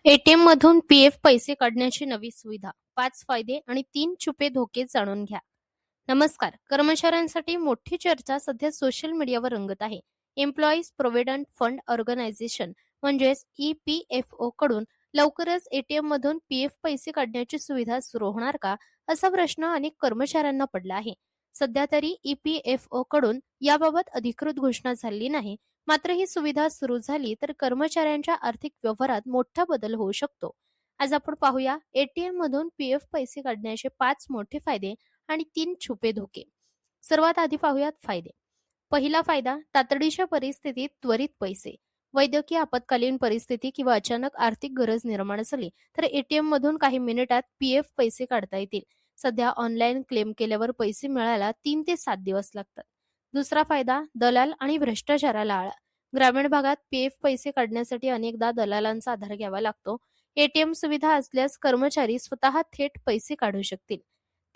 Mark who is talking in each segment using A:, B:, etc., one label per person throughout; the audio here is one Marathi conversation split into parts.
A: एटीएम मधून पीएफ पैसे काढण्याची नवी सुविधा, 5 फायदे आणि 3 छुपे धोके जाणून घ्या. नमस्कार. कर्मचाऱ्यांसाठी मोठी चर्चा सध्या सोशल मीडियावर रंगत आहे. एम्प्लॉईज प्रोव्हिडंट फंड ऑर्गनायझेशन म्हणजेच EPFO कडून लवकरच एटीएम मधून पीएफ पैसे काढण्याची सुविधा सुरू होणार का, असा प्रश्न अनेक कर्मचाऱ्यांना पडला आहे. सध्या तरी EPFO कडून याबाबत अधिकृत घोषणा झाली नाही. मात्र ही सुविधा सुरू झाली तर कर्मचाऱ्यांच्या आर्थिक व्यवहारात मोठा बदल होऊ शकतो. आज आपण पाहूया एटीएम मधून पीएफ पैसे काढण्याचे 5 मोठे फायदे आणि 3 छुपे धोके. सर्वात आधी पाहूयात फायदे. पहिला फायदा, तातडीच्या परिस्थितीत त्वरित पैसे. वैद्यकीय आपत्कालीन परिस्थिती किंवा अचानक आर्थिक गरज निर्माण झाली तर एटीएम मधून काही मिनिटात पीएफ पैसे काढता येतील. सध्या ऑनलाईन क्लेम केल्यावर पैसे मिळायला 3 ते 7 दिवस लागतात. दुसरा फायदा, दलाल आणि भ्रष्टाचाराला आळा. ग्रामीण भागात पीएफ पैसे काढण्यासाठी अनेकदा दलालांचा आधार घ्यावा लागतो. एटीएम सुविधा असल्यास कर्मचारी स्वतः थेट पैसे काढू शकतील.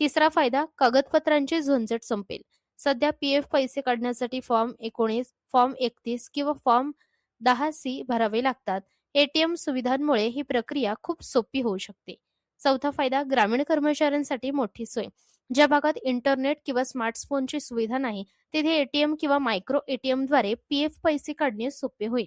A: तिसरा फायदा, कागदपत्रांची झंझट संपेल. सध्या पीएफ पैसे काढण्यासाठी फॉर्म 19, फॉर्म 31 किंवा फॉर्म 10C भरावे लागतात. एटीएम सुविधांमुळे ही प्रक्रिया खूप सोपी होऊ शकते. चौथा फायदा, ग्रामीण कर्मचाऱ्यांसाठी मोठी सोय. ज्या भागात इंटरनेट किंवा स्मार्टफोनची सुविधा नाही तिथे एटीएम किंवा मायक्रो एटीएमद्वारे पीएफ पैसे काढणे सोपे होईल.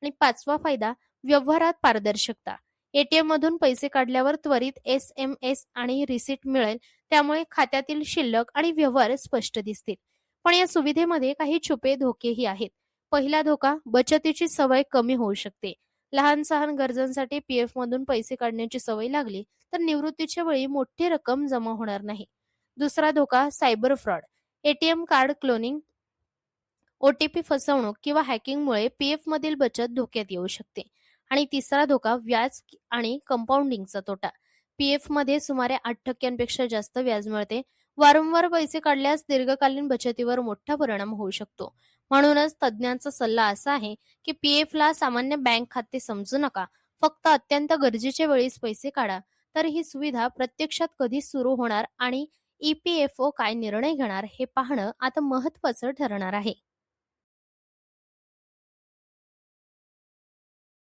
A: आणि पाचवा फायदा, व्यवहारात पारदर्शकता. एटीएम मधून पैसे काढल्यावर त्वरित SMS आणि रिसीट मिळेल, त्यामुळे खात्यातील शिल्लक आणि व्यवहार स्पष्ट दिसतील. पण या सुविधेमध्ये काही छुपे धोकेही आहेत. पहिला धोका, बचतीची सवय कमी होऊ शकते. लहान सहान गरजांसाठी पीएफ मधून पैसे काढण्याची सवय लागली तर निवृत्तीच्या वेळी मोठी रक्कम जमा होणार नाही. दुसरा धोका, cyber fraud. ATM card cloning, OTP फसवणूक किंवा हॅकिंगमुळे पीएफ मधील बचत धोक्यात येऊ शकते. आणि तिसरा धोका, व्याज आणि कंपाऊंडिंगचा तोटा. पीएफ मध्ये सुमारे 8% जास्त व्याज मिळते. वारंवार पैसे काढल्यास दीर्घकालीन बचतीवर मोठा परिणाम होऊ शकतो. म्हणूनच तज्ज्ञांचा सल्ला असा आहे की पीएफ ला सामान्य बँक खाते समजू नका. फक्त अत्यंत गरजेच्या वेळीच पैसे काढा. तर ही सुविधा प्रत्यक्षात कधी सुरू होणार आणि EPFO काय निर्णय घेणार हे पाहणं आता महत्त्वाचं ठरणार आहे.